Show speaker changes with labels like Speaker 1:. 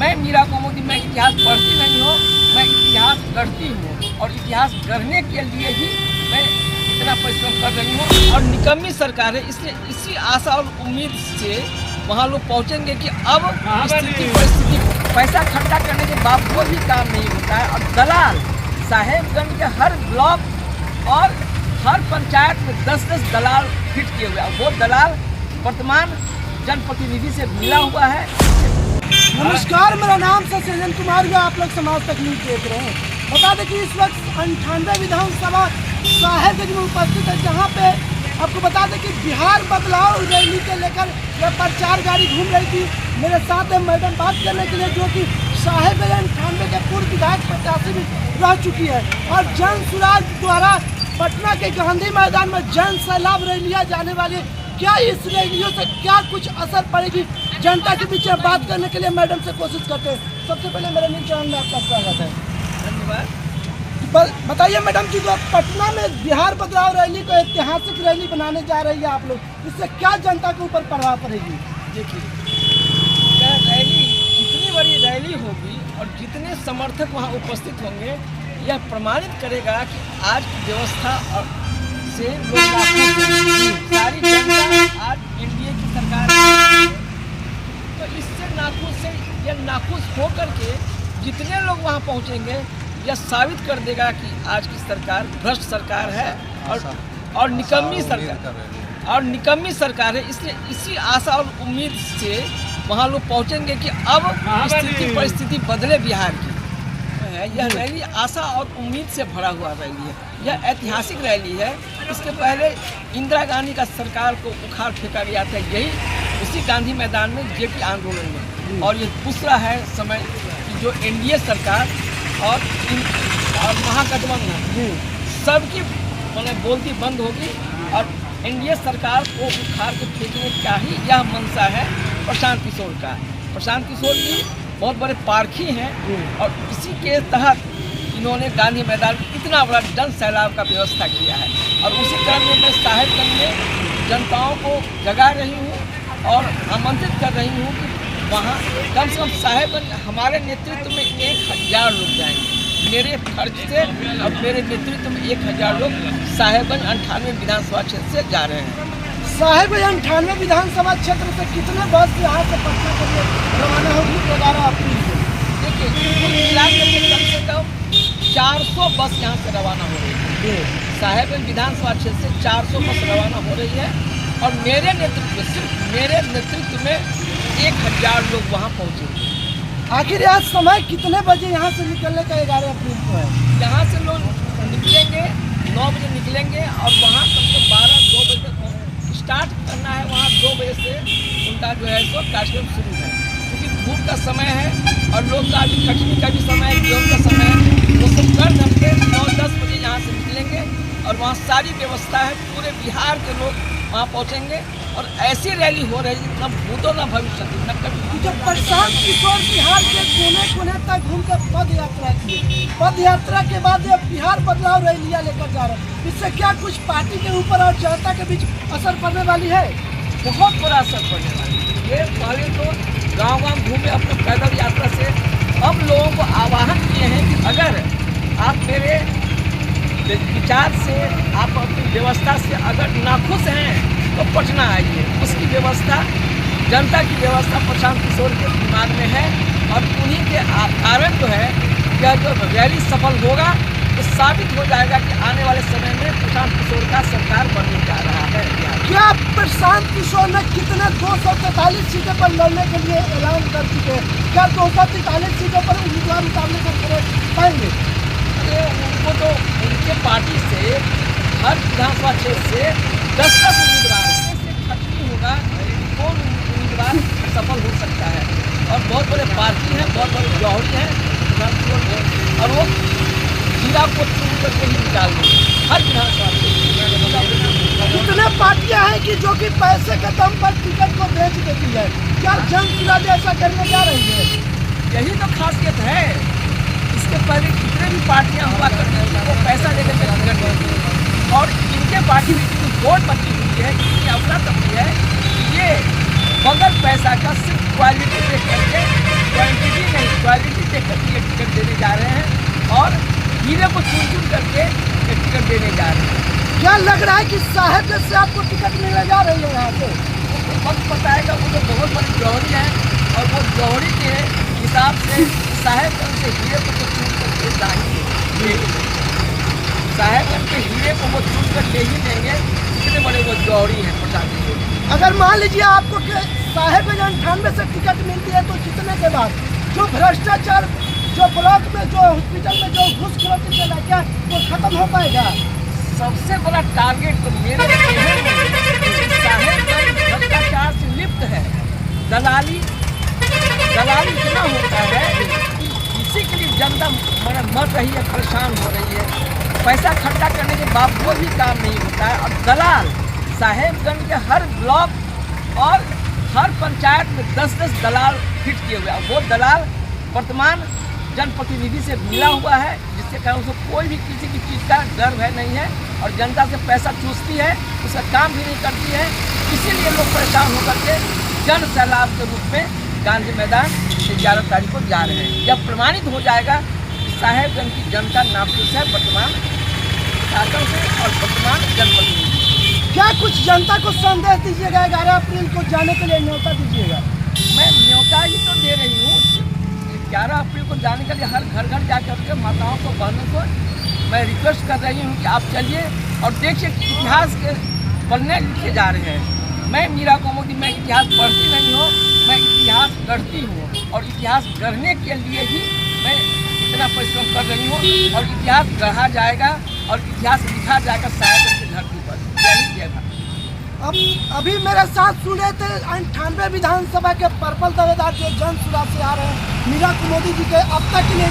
Speaker 1: मैं मीरा कुमुदी, मैं इतिहास पढ़ती नहीं हूँ, मैं इतिहास गढ़ती हूँ और इतिहास गढ़ने के लिए ही मैं इतना परिश्रम कर रही हूँ। और निकम्मी सरकार है, इसलिए इसी आशा और उम्मीद से वहाँ लोग पहुँचेंगे कि अब स्थिति परिस्थिति पैसा खर्चा करने के बावजूद भी काम नहीं होता है। और दलाल साहेबगंज के हर ब्लॉक और हर पंचायत में 10-10 दलाल फिट किए हुए हैं। वो दलाल वर्तमान जनप्रतिनिधि से मिला हुआ है।
Speaker 2: नमस्कार, मेरा नाम है सृजन कुमार है। आप लोग समाज तक न्यूज देख रहे हैं। बता दें कि इस वक्त 98 विधानसभा साहेबगंज में उपस्थित है, जहां पे आपको बता दें कि बिहार बदलाव रैली के लेकर यह प्रचार गाड़ी घूम रही थी। मेरे साथ है मैडम बात करने के लिए, जो कि साहेबगंज 98 के पूर्व विधायक प्रत्याशी भी रह चुकी है। और जन सुराज द्वारा पटना के गांधी मैदान में जन सैलाब रैलियाँ जाने वाली, क्या इस रैलियों से क्या कुछ असर पड़ेगी जनता के बीच में बात करने के लिए मैडम से कोशिश करते हैं। सबसे पहले मेरे न्यूज चैनल में आपका स्वागत है।
Speaker 1: धन्यवाद।
Speaker 2: बताइए मैडम जी, जो पटना में बिहार बदलाव रैली को ऐतिहासिक रैली बनाने जा रही है आप लोग, इससे क्या जनता के ऊपर प्रभाव पड़ेगी?
Speaker 1: देखिए, यह रैली जितनी बड़ी रैली होगी और जितने समर्थक वहाँ उपस्थित होंगे, यह प्रमाणित करेगा कि आज की व्यवस्था और से लोग सारी जनता आज एनडीए की सरकार है। तो इससे नाखुश होकर के जितने लोग वहाँ पहुँचेंगे, यह साबित कर देगा कि आज की सरकार भ्रष्ट सरकार है और निकम्मी सरकार है। इसलिए इसी आशा और उम्मीद से वहाँ लोग पहुँचेंगे कि अब स्थिति परिस्थिति बदले बिहार की। यह रैली आशा और उम्मीद से भरा हुआ रैली है। यह ऐतिहासिक रैली है। इसके पहले इंदिरा गांधी का सरकार को उखाड़ फेंका गया था, यही उसी गांधी मैदान में जेपी आंदोलन में। और ये दूसरा है समय कि जो एनडीए सरकार और महागठबंधन सबकी बोलती बंद होगी और एनडीए सरकार को उखाड़ के फेंकने का ही यह मंशा है प्रशांत किशोर का। प्रशांत किशोर भी बहुत बड़े पारखी हैं और इसी के तहत इन्होंने गांधी मैदान में इतना बड़ा जन सैलाब का व्यवस्था किया है। और उसी क्रम में मैं साहेबगंज में जनताओं को जगा रही हूँ और आमंत्रित कर रही हूँ कि वहाँ कम से कम साहेबगंज हमारे नेतृत्व में 1000 लोग जाएंगे। मेरे खर्च से अब मेरे नेतृत्व में 1000 लोग साहेबगंज 98 विधानसभा क्षेत्र से जा रहे हैं।
Speaker 2: साहेबगंज 98 विधानसभा क्षेत्र से कितने बस यहाँ से पटना के लिए रवाना होगी? 11 अप्रैल को
Speaker 1: देखिए, कुल मिला करके कम से कम 400 बस यहाँ से रवाना हो रही है। साहेबगंज विधानसभा क्षेत्र से 400 बस रवाना हो रही है और मेरे नेतृत्व में 1000 लोग वहाँ पहुँचेंगे।
Speaker 2: आखिर आज समय कितने बजे यहाँ से निकलने का? 11 अप्रैल को है।
Speaker 1: यहाँ से लोग निकलेंगे 9 बजे निकलेंगे और वहाँ कम से 12-2 बजे तक स्टार्ट करना है। वहाँ 2 बजे से उनका जो है सो कार्यक्रम शुरू है, क्योंकि धूप का समय है और लोग का भी कटनी का भी समय है, गेहूँ का समय है। वो सब कर करके 9-10 बजे यहाँ से निकलेंगे और वहाँ सारी व्यवस्था है। पूरे बिहार के लोग वहाँ पहुँचेंगे और ऐसी रैली हो रही है, न भूतो न भविष्य न कभी।
Speaker 2: जब प्रशांत किशोर बिहार के कोने तक घूमकर पद यात्रा की, पद यात्रा के बाद ये बिहार बदलाव रैलियाँ लेकर जा रहे हैं, इससे क्या कुछ पार्टी के ऊपर और जनता के बीच असर पड़ने वाली है?
Speaker 1: बहुत बड़ा असर पड़ने वाली है। ये पहले तो गाँव घूमे अपने पैदल यात्रा से, अब लोगों को आह्वान किए हैं कि अगर आप मेरे विचार से, आप अपनी व्यवस्था से अगर नाखुश हैं तो पटना आइए। उसकी व्यवस्था, जनता की व्यवस्था प्रशांत किशोर के दिमाग में है और उन्हीं के कारण जो है यह जो रैली सफल होगा तो साबित हो जाएगा कि आने वाले समय में प्रशांत किशोर का सरकार बनने जा रहा है।
Speaker 2: क्या प्रशांत किशोर ने कितने 243 सीटों पर लड़ने के लिए ऐलान कर चुके हैं? क्या 243 सीटों पर उम्मीदवार उतारने का खबर पाएंगे?
Speaker 1: उनको तो उनके पार्टी से हर विधानसभा क्षेत्र से 10-10 उम्मीदवार से खत्म होगा कौन उम्मीदवार सफल हो सकता है। और बहुत बड़े पार्टी हैं, बहुत बड़े जौहरी हैं और वो जीरा को चुन करके ही निकाल देंगे हर विधानसभा क्षेत्र।
Speaker 2: कितने पार्टियां हैं कि जो कि पैसे के दम पर टिकट को बेच देती है? क्या जन सुराज ऐसा करने जा रही है?
Speaker 1: यही तो खासियत है। इसके पहले जितने भी पार्टियां हुआ करती हैं वो पैसा लेकर के टिकट देती हैं और इनके पार्टी में इतनी वोट बची हुई है, इतनी अवसर तक है कि ये बगैर पैसा का सिर्फ क्वालिटी देख करके क्वांटिटी को चुन करके टिकट देने जा रहे हैं।
Speaker 2: क्या लग रहा है कि साहेबगंज से आपको टिकट मिलने जा रही है यहाँ से?
Speaker 1: वक्त बताएगा, वो तो बहुत बड़ी जौहरी है और वो जौहरी के हिसाब से साहेबगंज से हीरे को तो चुन करके जाएंगे। साहेबगंज के हीरे को वो चुन कर ले ही लेंगे, इतने बड़े वो जौहरी हैं प्रशांत किशोर।
Speaker 2: अगर मान लीजिए आपको साहेबगंज 98 से टिकट मिलती है तो जीतने के बाद जो भ्रष्टाचार, जो ब्लॉक में, जो हॉस्पिटल में जो घूसखोरी चला क्या वो खत्म हो पाएगा?
Speaker 1: सबसे बड़ा टारगेट तो मेरे साहेबगंज भ्रष्टाचार से लिप्त है। दलाली इतना होता है, इसी के लिए जनता मर रही है, परेशान हो रही है। पैसा खर्चा करने के बावजूद भी काम नहीं होता है। और दलाल साहेबगंज के हर ब्लॉक और हर पंचायत में 10-10 दलाल फिट किए हुए हैं। वो दलाल वर्तमान जनप्रतिनिधि से मिला हुआ है, जिसके कारण उसको कोई भी किसी की चीज़ का गर्व है नहीं है और जनता से पैसा चूसती है, उसका काम भी नहीं करती है। इसीलिए लोग परेशान होकर के जन सैलाब के रूप में गांधी मैदान 11 तारीख को जा रहे हैं। जब प्रमाणित हो जाएगा कि साहेबगंज की जनता नाखुश है वर्तमान शासन से और वर्तमान जनप्रतिनिधि।
Speaker 2: क्या कुछ जनता को संदेश दीजिएगा? 11 अप्रैल को जाने के लिए न्योता दीजिएगा।
Speaker 1: मैं न्योता ही तो दे रही हूँ। 11 अप्रैल को जाने के लिए हर घर जा करके माताओं को, बहनों को मैं रिक्वेस्ट कर रही हूँ कि आप चलिए और देखिए इतिहास के पन्ने लिखे जा रहे हैं। मैं मीरा कुमारी, मैं इतिहास पढ़ती नहीं हूँ, मैं इतिहास गढ़ती हूँ और इतिहास गढ़ने के लिए ही मैं इतना परिश्रम कर रही हूँ और इतिहास गढ़ा जाएगा और इतिहास लिखा जाएगा साहेबगंज की धरती पर। जय हिंद, जय भारत।
Speaker 2: अभी मेरे साथ सुने थे 98 विधानसभा के पर्पल दावेदार जो जन सुराग से आ रहे हैं मीरा कुमारी जी के अब तक के लिए